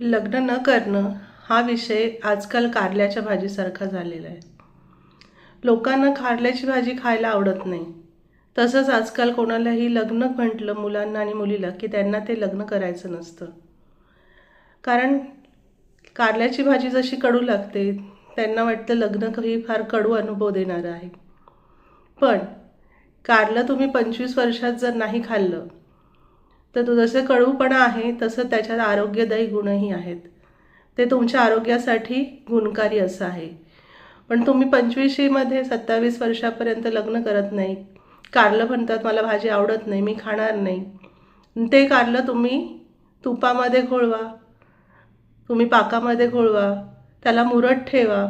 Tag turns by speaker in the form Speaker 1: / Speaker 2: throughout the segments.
Speaker 1: लग्न न करणं हा विषय आजकाल कारल्याच्या भाजीसारखा झालेला आहे. लोकांना कारल्याची भाजी खायला आवडत नाही. तसंच आजकाल कोणालाही लग्न म्हटलं मुलांना आणि मुलीला की त्यांना ते लग्न करायचं नसतं. कारण कारल्याची भाजी जशी कडू लागते त्यांना वाटतं लग्न काही फार कडू अनुभव देणारं आहे. पण कारलं तुम्ही 25 वर्षात जर नाही खाल्लं तर तो जसं कडूपणा आहे तसं त्याच्यात आरोग्यदायी गुणही आहेत. ते तुमच्या आरोग्यासाठी गुणकारी असं आहे. पण तुम्ही 25मध्ये 27 वर्षापर्यंत लग्न करत नाही. कारलं म्हणतात मला भाजी आवडत नाही, मी खाणार नाही. ते कारलं तुम्ही तुपामध्ये घोळवा, तुम्ही पाकामध्ये घोळवा, त्याला मुरत ठेवा.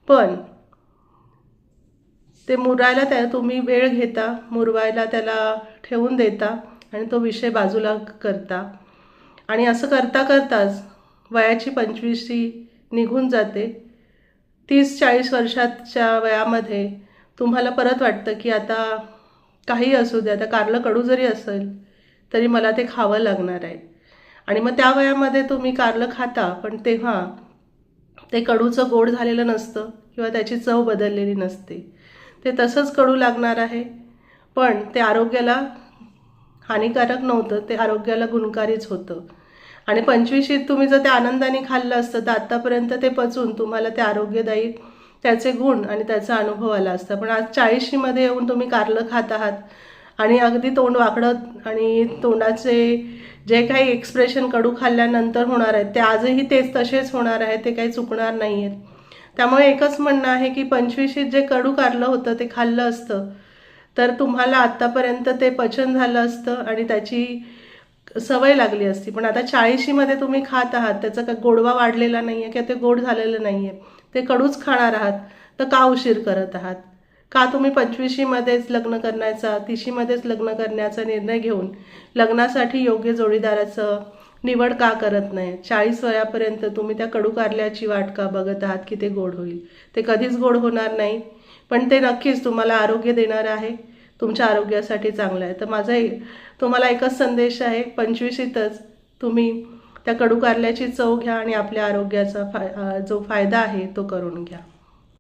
Speaker 1: पण ते मुरायला तुम्ही वेळ घेता, मुरवायला त्याला ठेवून देता आणि तो विषय बाजूला करता. आणि असं करता करताच वयाची 25शी निघून जाते. 30-40 वर्षाच्या वयामध्ये तुम्हाला परत वाटतं की आता काही असू दे, आता कारलं कडू जरी असेल तरी मला ते खावं लागणार आहे. आणि मग त्या वयामध्ये तुम्ही कारलं खाता, पण तेव्हा ते कडूचं गोड झालेलं नसतं किंवा त्याची चव बदललेली नसते. ते तसंच कडू लागणार आहे, पण ते आरोग्याला हानिकारक नव्हतं, ते आरोग्याला गुणकारीच होतं. आणि 25शीत तुम्ही जर ते आनंदाने खाल्लं असतं तर आत्तापर्यंत ते पचून तुम्हाला ते आरोग्यदायी त्याचे गुण आणि त्याचा अनुभव आला असता. पण आज 40शीमध्ये येऊन तुम्ही कारलं खात आहात आणि अगदी तोंड वाकडं आणि तोंडाचे जे काही एक्सप्रेशन कडू खाल्ल्यानंतर होणार आहेत ते आजही तेच तसेच होणार आहेत, ते काही चुकणार नाही आहेत. त्यामुळे एकच म्हणणं आहे की 25शीत जे कडू कारलं होतं ते खाल्लं असतं तर तुम्हाला आत्तापर्यंत ते पचन झालं असतं आणि त्याची सवय लागली असती. पण आता 40शीमध्ये तुम्ही खात आहात, त्याचा काही गोडवा वाढलेला नाही आहे किंवा ते गोड झालेलं नाही आहे, ते कडूच खाणार आहात, तर का उशीर करत आहात? का तुम्ही 25शीमध्येच लग्न करण्याचा 30शीमध्येच लग्न करण्याचा निर्णय घेऊन लग्नासाठी योग्य जोडीदाराचं निवड का करत नाही? 40 वयापर्यंत तुम्ही त्या कडू कारल्याची वाट का बघत आहात की ते गोड होईल? ते कधीच गोड होणार नाही, पण ते नक्कीच तुम्हाला आरोग्य देणारं आहे, तुमच्या आरोग्यासाठी चांगलं आहे. तर माझा तुम्हाला एकच संदेश आहे, 25शीतच तुम्ही त्या कडू कारल्याची चव घ्या आणि आपल्या आरोग्याचा जो फायदा आहे तो करून घ्या.